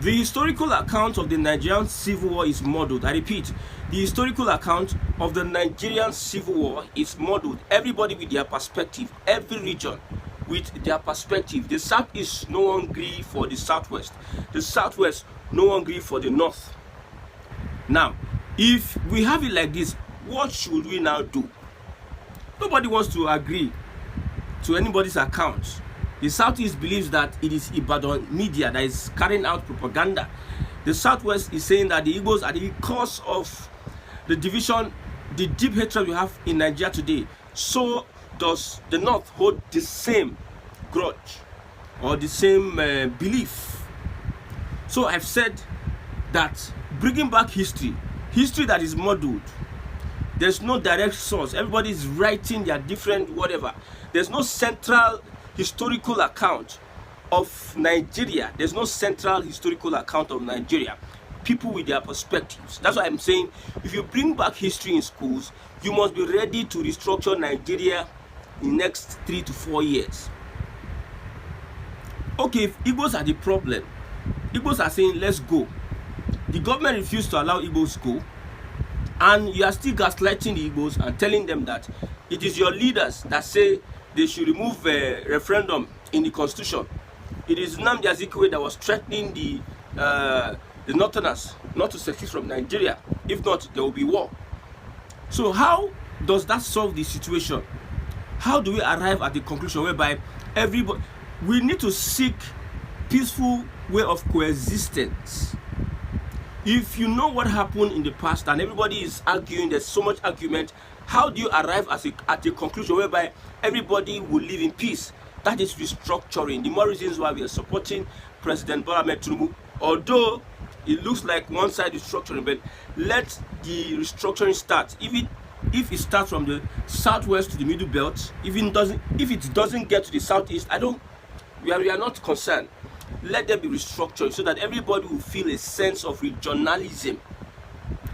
The historical account of the Nigerian Civil War is modeled. I repeat, the historical account of the Nigerian Civil War is modeled. Everybody with their perspective, every region with their perspective. The Southeast no one agree for the Southwest. The Southwest no one agree for the North. Now, if we have it like this, what should we now do? Nobody wants to agree to anybody's account. The Southeast believes that it is Ibadan media that is carrying out propaganda. The Southwest is saying that the Igbos are the cause of the division, the deep hatred we have in Nigeria today. So does the North hold the same grudge or the same belief. So I've said that bringing back history that is modeled, there's no direct source. Everybody is writing their different whatever. There's no central historical account of Nigeria. There's no central historical account of Nigeria. People with their perspectives. That's why I'm saying, if you bring back history in schools, you must be ready to restructure Nigeria in the next 3 to 4 years. Okay, if Igbos are the problem, Igbos are saying let's go. The government refused to allow Igbos to go, and you are still gaslighting the Igbos and telling them that it is your leaders that say they should remove a referendum in the constitution. It is Nnamdi Azikiwe that was threatening the Northerners not to secede from Nigeria. If not, there will be war. So how does that solve the situation? How do we arrive at the conclusion whereby everybody, we need to seek peaceful way of coexistence? If you know what happened in the past and everybody is arguing, there's so much argument, how do you arrive at a conclusion whereby everybody will live in peace? That is restructuring. The more reasons why we are supporting President Bola Ahmed Tinubu, although it looks like one side restructuring, but let the restructuring start. If it starts from the southwest to the middle belt, if it doesn't get to the southeast, we are not concerned. Let them be restructured so that everybody will feel a sense of regionalism.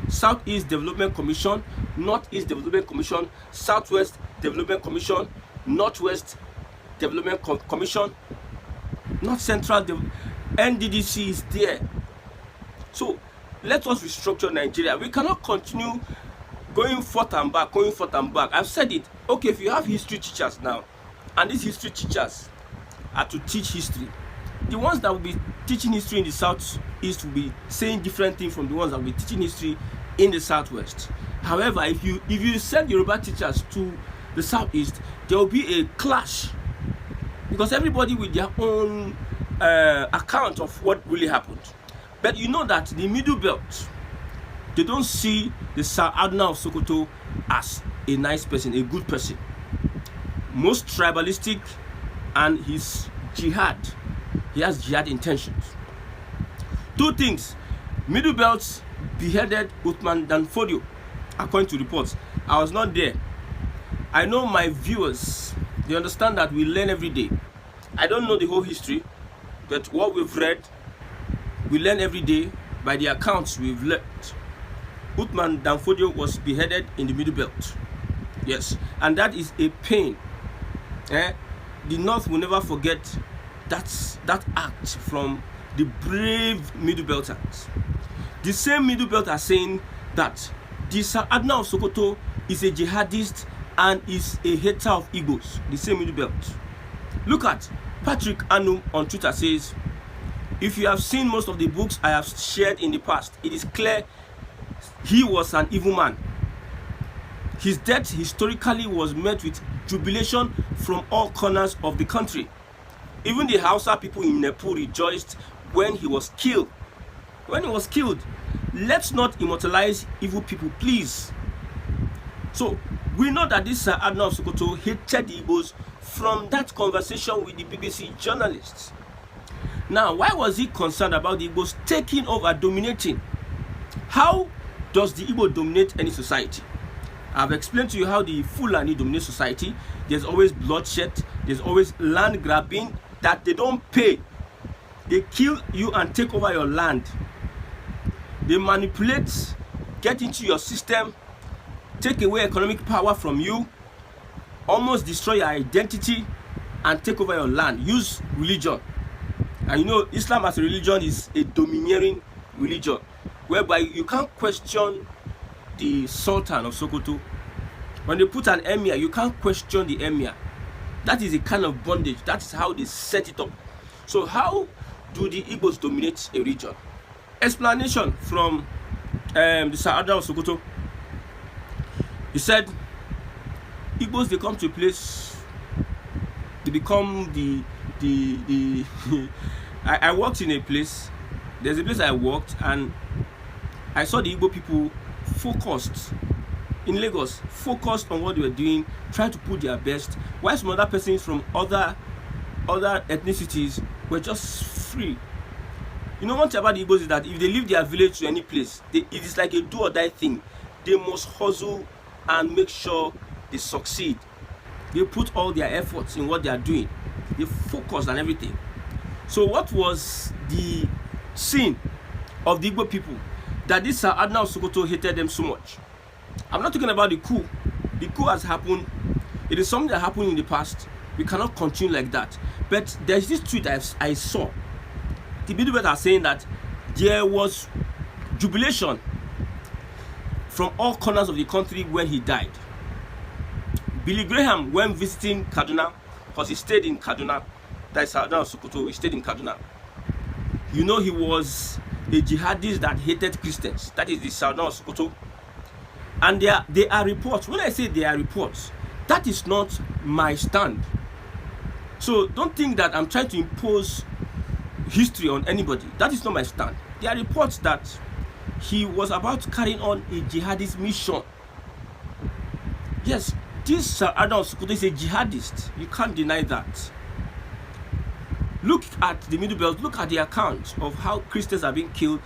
Southeast Development Commission, Northeast Development Commission, Southwest Development Commission, Northwest Development Commission, North Central NDDC is there. So let us restructure Nigeria. We cannot continue going forth and back. I've said it. Okay, if you have history teachers now, and these history teachers are to teach history, the ones that will be teaching history in the southeast will be saying different things from the ones that will be teaching history in the southwest. However, if you send Yoruba teachers to the southeast, there will be a clash, because everybody with their own account of what really happened. But you know that the middle belt, they don't see the Sir Adna of Sokoto as a nice person, a good person. Most tribalistic, and his jihad, he has jihad intentions. Two things: middle belts beheaded Uthman Danfodio, according to reports. I was not there. I know my viewers, they understand that we learn every day. I don't know the whole history, but what we've read, we learn every day by the accounts we've learned. Uthman Danfodio was beheaded in the middle belt. Yes, and that is a pain. The North will never forget that act from the brave middle belters. The same middle belt are saying that the Sir Adna of Sokoto is a jihadist and is a hater of Igbos. The same middle belt. Look at Patrick Anu on Twitter says, if you have seen most of the books I have shared in the past, it is clear he was an evil man. His death historically was met with jubilation from all corners of the country. Even the Hausa people in Nepal rejoiced when he was killed. Let's not immortalize evil people, please. So we know that this Sir Adna of Sokoto hated the Igbos from that conversation with the BBC journalists. Now, why was he concerned about the Igbos taking over, dominating? How does the Igbo dominate any society? I've explained to you how the Fulani dominate society. There's always bloodshed, there's always land grabbing that they don't pay. They kill you and take over your land. They manipulate, get into your system, take away economic power from you, almost destroy your identity and take over your land. Use religion. And you know, Islam as a religion is a domineering religion, whereby you can't question the Sultan of Sokoto. When they put an emir, you can't question the emir. That is a kind of bondage. That is how they set it up. So how do the Igbos dominate a region? Explanation from the Sultan of Sokoto. He said, Igbos, they come to a place, they become the I worked in a place. There's a place I worked, and I saw the Igbo people focused in Lagos, focused on what they were doing, trying to put their best, while some other persons from other ethnicities were just free. You know, one thing about the Igbos is that if they leave their village to any place, it is like a do or die thing. They must hustle and make sure they succeed. They put all their efforts in what they are doing. They focus on everything. So what was the sin of the Igbo people that this Adnan Sokoto hated them so much? I'm not talking about the coup. The coup has happened. It is something that happened in the past. We cannot continue like that. But there's this tweet I saw. The people are saying that there was jubilation from all corners of the country when he died. Billy Graham, when visiting Kaduna, because he stayed in Kaduna, that is Adnan Sokoto, he stayed in Kaduna. You know, he was a jihadist that hated Christians. That is the Adnan Sokoto. And there are reports. When I say there are reports, that is not my stand. So don't think that I'm trying to impose history on anybody. That is not my stand. There are reports that he was about carrying on a jihadist mission. Yes, this Adnan Sokoto is a jihadist. You can't deny that. Look at the Middle Belt. Look at the account of how Christians are being killed.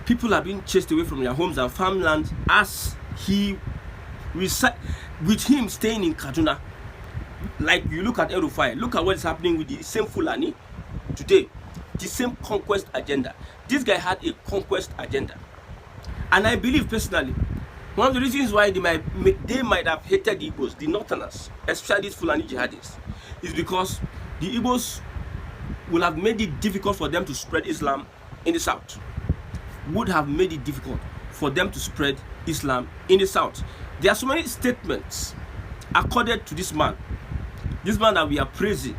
People are being chased away from their homes and farmland as he with him staying in Kaduna. Like you look at El-Rufai, look at what is happening with the same Fulani today. The same conquest agenda. This guy had a conquest agenda. And I believe personally, one of the reasons why they might have hated the Igbos, the Northerners, especially these Fulani jihadists, is because the Igbos would have made it difficult for them to spread Islam in the south. Would have made it difficult for them to spread Islam in the south. There are so many statements accorded to this man that we are praising.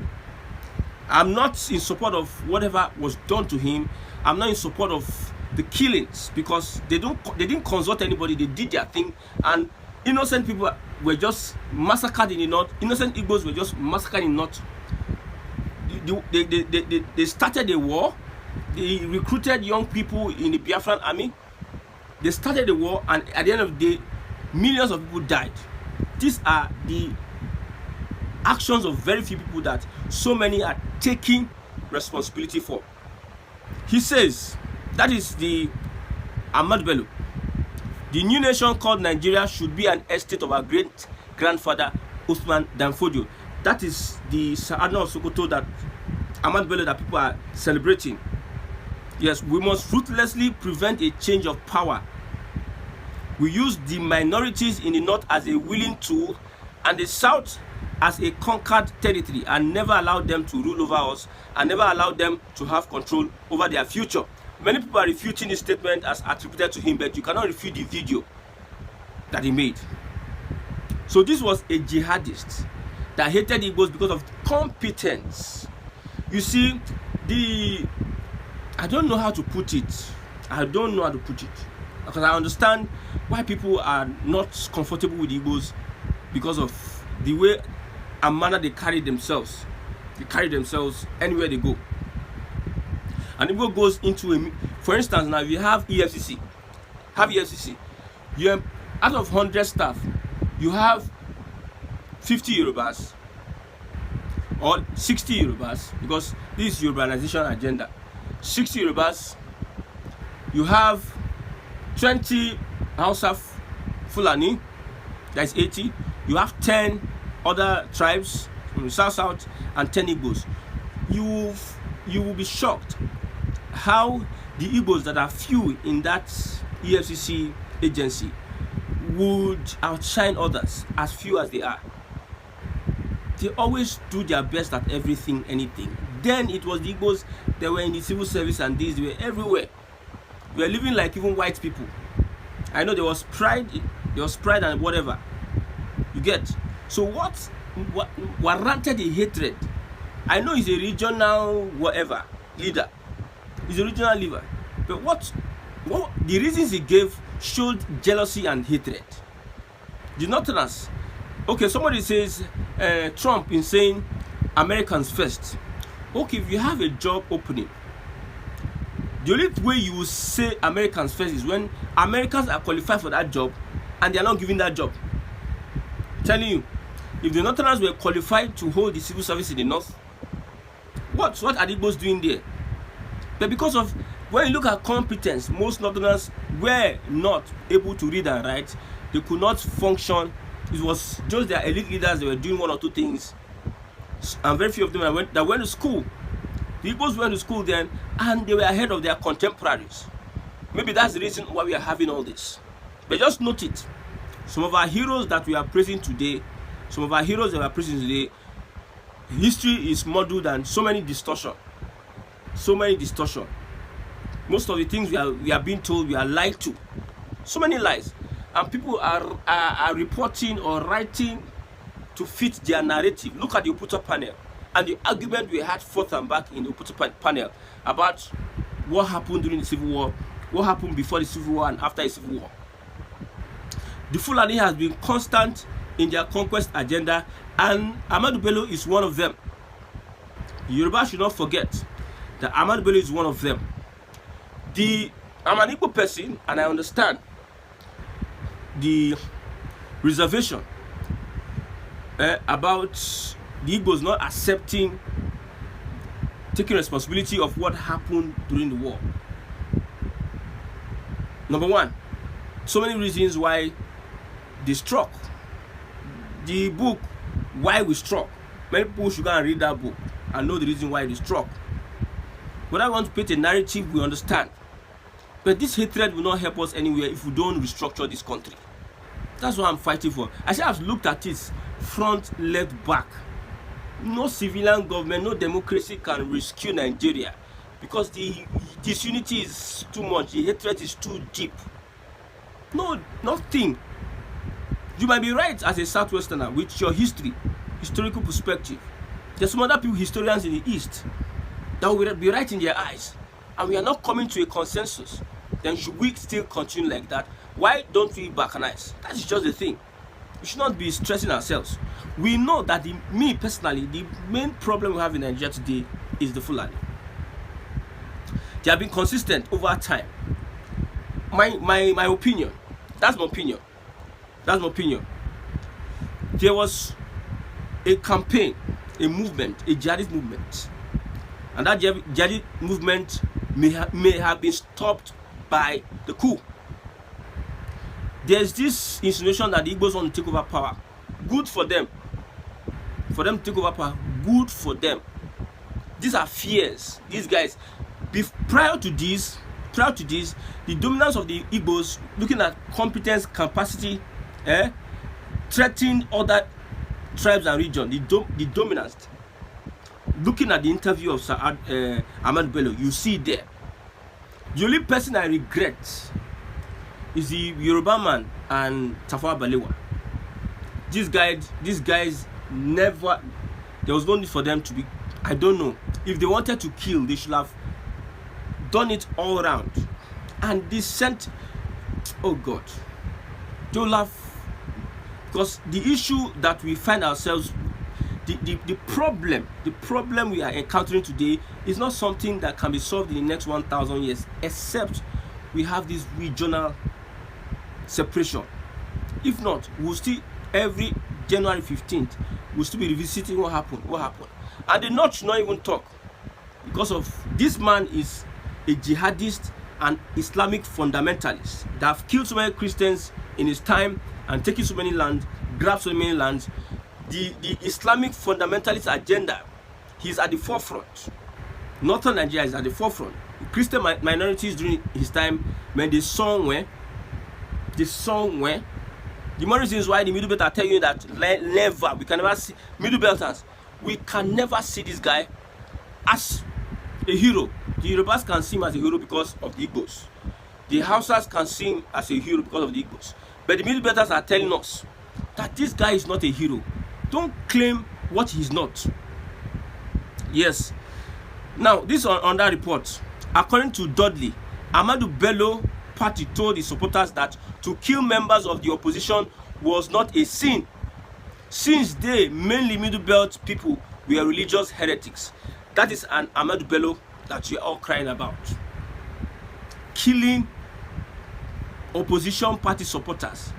I'm not in support of whatever was done to him. I'm not in support of the killings, because they didn't consult anybody. They did their thing, and innocent people were just massacred in the north. Innocent Igbos were just massacred in the north. They started a war. They recruited young people in the Biafran army. They started the war, and at the end of the day, millions of people died. These are the actions of very few people that so many are taking responsibility for. He says, that is the Ahmadu Bello. The new nation called Nigeria should be an estate of our great grandfather Usman Danfodio. That is the Adnan Sokoto that Ahmadu Bello that people are celebrating. Yes, we must ruthlessly prevent a change of power. We use the minorities in the north as a willing tool and the south as a conquered territory, and never allow them to rule over us, and never allow them to have control over their future. Many people are refuting this statement as attributed to him, but you cannot refute the video that he made. So this was a jihadist that hated Igbos because of competence. You see, I don't know how to put it. Because I understand why people are not comfortable with Igbos, because of the way and manner they carry themselves. They carry themselves anywhere they go. And Igbo goes into for instance, now you have EFCC. You have, out of 100 staff, you have 50 Yorubas or 60 Yorubas, because this is urbanization agenda. 60 Yorubas. You have 20 Hausa Fulani, that's 80. You have 10 other tribes from the south, and 10 Igbos. You will be shocked how the Igbos that are few in that EFCC agency would outshine others, as few as they are. They always do their best at everything, anything. then it was the Igbos. They were in the civil service and these, they were everywhere. We were living like even white people. I know there was pride and whatever. You get? So what warranted the hatred? I know he's a regional whatever leader. He's a regional leader. But what the reasons he gave showed jealousy and hatred. The Northerners. Okay, somebody says Trump is saying Americans first. Okay, if you have a job opening, the only way you will say Americans first is when Americans are qualified for that job and they are not giving that job. I'm telling you, if the Northerners were qualified to hold the civil service in the North, what are the Igbos doing there? But because of, when you look at competence, most Northerners were not able to read and write. They could not function. It was just their elite leaders. They were doing one or two things, and very few of them that went to school. The Igbos went to school then, and they were ahead of their contemporaries. Maybe that's the reason why we are having all this. But just note it. Some of our heroes that we are praising today, history is modeled on so many distortion. Most of the things we are being told, we are lied to. So many lies. And people are reporting or writing to fit their narrative. Look at the Oputo panel and the argument we had forth and back in the Oputo panel about what happened during the Civil War, what happened before the Civil War and after the Civil War. The Fulani has been constant in their conquest agenda, and Ahmadu Bello is one of them. Yoruba should not forget that Ahmadu Bello is one of them. I'm an Igbo person, and I understand the reservation about the Igbos not accepting, taking responsibility of what happened during the war. Number one, so many reasons why they struck. The book, Why We Struck. Many people should go and read that book and know the reason why they struck. But I want to paint a narrative we understand. But this hatred will not help us anywhere if we don't restructure this country. That's what I'm fighting for. I say I've looked at it front, left, back. No civilian government, no democracy can rescue Nigeria because the disunity is too much, the hatred is too deep. No, nothing. You might be right as a Southwesterner with your historical perspective. There's some other people, historians in the East, that will be right in their eyes. And we are not coming to a consensus. Then should we still continue like that? Why don't we balkanize? That is just the thing. We should not be stressing ourselves. We know that me personally, the main problem we have in Nigeria today is the Fulani. They have been consistent over time. My opinion. That's my opinion. There was a campaign, a movement, a jihadist movement. And that jihadist movement may have been stopped by the coup. There's this insinuation that the Igbos want to take over power. Good for them. For them to take over power, good for them. These are fears. These guys, prior to this, the dominance of the Igbos, looking at competence, capacity, threatening other tribes and regions. The dominance. Looking at the interview of Ahmadu Bello, you see there. The only person I regret is the Yoruba man and Tafawa Balewa. These guys never, there was no need for them to be, I don't know. If they wanted to kill, they should have done it all around. And they sent, oh God, don't laugh. Because the issue that we find ourselves, the problem we are encountering today is not something that can be solved in the next 1,000 years, except we have this regional separation. If not, we'll still, every January 15th, we'll still be revisiting what happened. And the North should not even talk, because of this man is a jihadist and Islamic fundamentalist that have killed so many Christians in his time and taken so many lands, grabbed so many lands. The Islamic fundamentalist agenda, he's at the forefront. Northern Nigeria is at the forefront. Christian minorities during his time, when the song went, the more reasons why the Middle Belt are telling you that never, we can never see Middle Belters. We can never see this guy as a hero. The Yorubas can see him as a hero because of the Igbos. The Hausas can see him as a hero because of the Igbos. But the Middle Belters are telling us that this guy is not a hero. Don't claim what he's not. Yes. Now, this on that report. According to Dudley, Ahmadu Bello party told his supporters that to kill members of the opposition was not a sin, since they, mainly Middle Belt people, were religious heretics. That is an Ahmadu Bello that we are all crying about. Killing opposition party supporters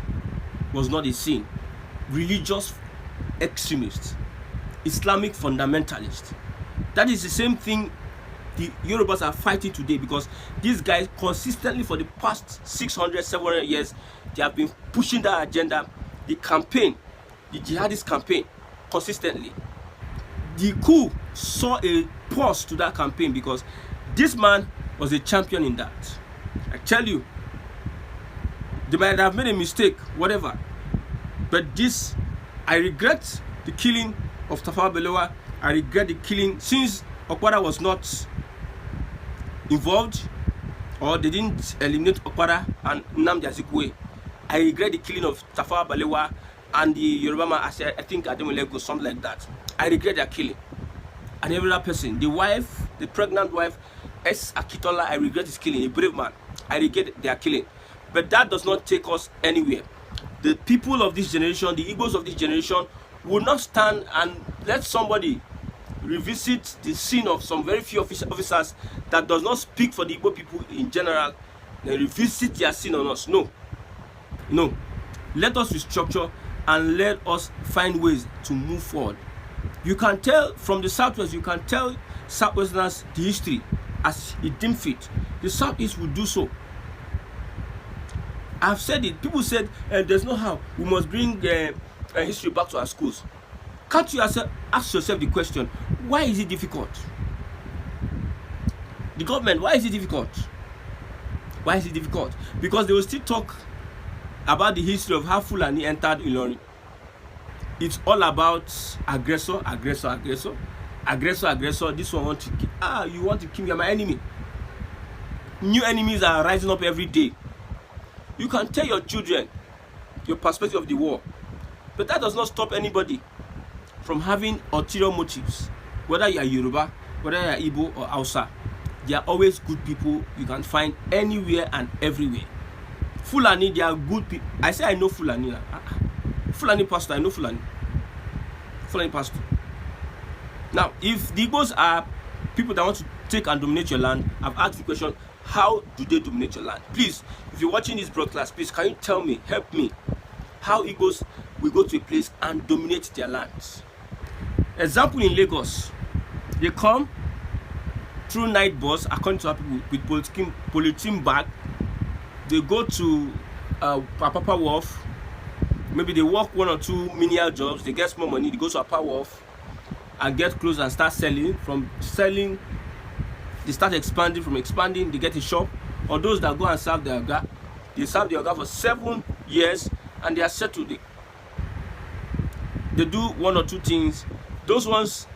was not a sin. Religious extremists, Islamic fundamentalists. That is the same thing the Yorubas are fighting today, because these guys consistently for the past 600, 700 years, they have been pushing that agenda, the campaign, the jihadist campaign, consistently. The coup saw a pause to that campaign because this man was a champion in that. I tell you, they might have made a mistake, whatever, but this, I regret the killing of Tafawa Balewa. I regret the killing, since Okwara was not involved, or they didn't eliminate Okwara and Nnamdi Azikiwe. I regret the killing of Tafawa Balewa and the Yoruba man, I think Ademolego, something like that. I regret their killing. And every other person, the wife, the pregnant wife, S. Akitola, I regret his killing, a brave man. I regret their killing. But that does not take us anywhere. The people of this generation, the Igbos of this generation, will not stand and let somebody revisit the sin of some very few officers that does not speak for the Igbo people in general, and revisit their sin on us. No. No. Let us restructure and let us find ways to move forward. You can tell from the Southwest, you can tell Southwesterners the history as it deemed fit. The Southeast will do so. I've said it. People said there's no how. We must bring history back to our schools. Can't you ask yourself the question, why is it difficult? The government, why is it difficult? Why is it difficult? Because they will still talk about the history of how Fulani entered Ilorin. It's all about aggressor, aggressor, aggressor, aggressor, aggressor. This one want to kill. You want to kill me? You're my enemy. New enemies are rising up every day. You can tell your children your perspective of the war, but that does not stop anybody from having ulterior motives. Whether you are Yoruba, whether you are Igbo or Hausa, they are always good people you can find anywhere and everywhere. Fulani, they are good people. I say I know Fulani. Fulani pastor, I know Fulani. Fulani pastor. Now, if the Igbos are people that want to take and dominate your land, I've asked the question, how do they dominate your land? Please, if you're watching this broadcast, please, can you tell me, help me, how Igbos will go to a place and dominate their lands? Example, in Lagos, they come through night bus, according to our people, with polythene bag. They go to Apapa Wharf. Maybe they work 1 or 2 menial jobs. They get small money. They go to Apapa Wharf and get clothes and start selling. From selling, they start expanding. From expanding, they get a shop. Or those that go and serve their oga, they serve their oga for 7 years and they are settled. They do 1 or 2 things. Those ones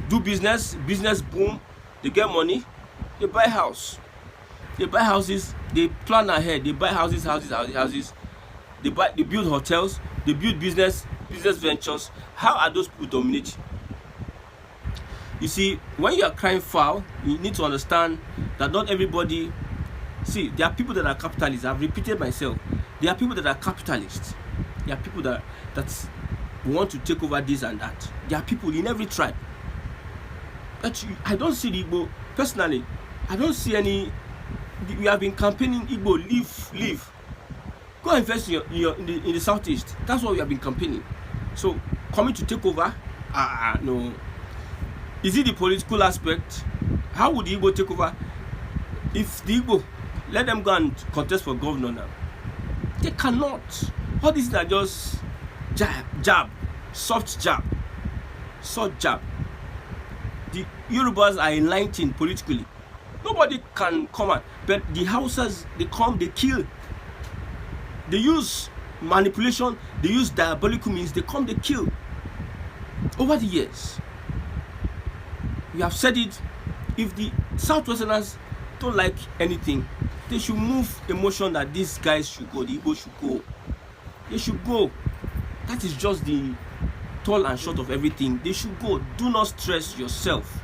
do business boom, they get money, they buy house. They buy houses, they plan ahead, they buy houses. They build hotels, they build business ventures. How are those people dominating? You see, when you are crying foul, you need to understand that not everybody. See, there are people that are capitalists. I've repeated myself. There are people that are capitalists. There are people that want to take over this and that. There are people in every tribe. But I don't see the Igbo personally. I don't see any. We have been campaigning Igbo, leave. Go invest in the Southeast. That's what we have been campaigning. So coming to take over, no. Is it the political aspect? How would the Igbo take over? If the Igbo, let them go and contest for governor now. They cannot. All these are just jab, soft jab. The Yorubas are enlightened politically. Nobody can come out. But the Hausas, they come, they kill. They use manipulation, they use diabolical means, they come, they kill. Over the years. We have said it. If the Southwesterners don't like anything, they should move a motion that these guys should go, the Igbo should go. They should go. That is just the tall and short of everything. They should go. Do not stress yourself.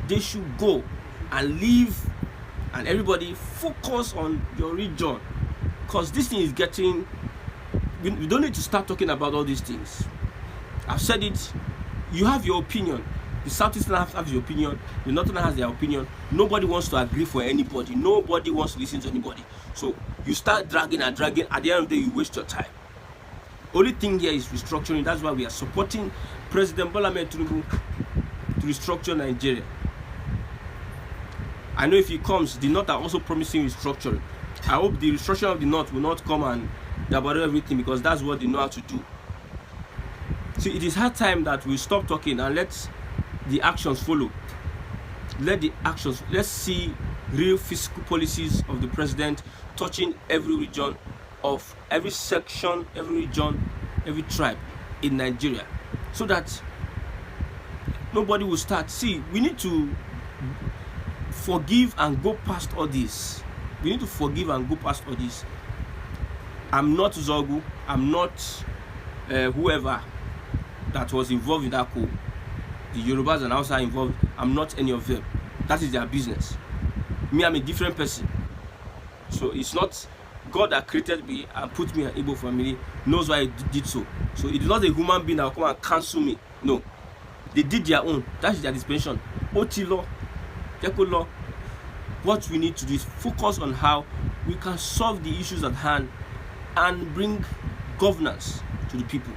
They should go and leave, and everybody focus on your region, because this thing is getting, we don't need to start talking about all these things. I've said it. You have your opinion. The Southeastern have your opinion. The Northern has their opinion. Nobody wants to agree for anybody. Nobody wants to listen to anybody. So you start dragging and dragging. At the end of the day, you waste your time. Only thing here is restructuring. That's why we are supporting President Bola Ahmed Tinubu to restructure Nigeria. I know if he comes, the North are also promising restructuring. I hope the restructuring of the North will not come and dabber everything, because that's what they know how to do. See, it is hard time that we stop talking and let the actions follow. Let the actions, let's see real fiscal policies of the president touching every region, of every section, every region, every tribe in Nigeria, so that nobody will start. See, we need to forgive and go past all this. We need to forgive and go past all this. I'm not Zogu. I'm not whoever that was involved in that coup. The Yorubas and Hausa involved. I'm not any of them. That is their business. Me, I'm a different person. So it's not God that created me and put me in an Igbo family knows why I did so. So it is not a human being that will come and cancel me. No. They did their own. That is their dispensation. Oti law, Eko law. What we need to do is focus on how we can solve the issues at hand and bring governance to the people.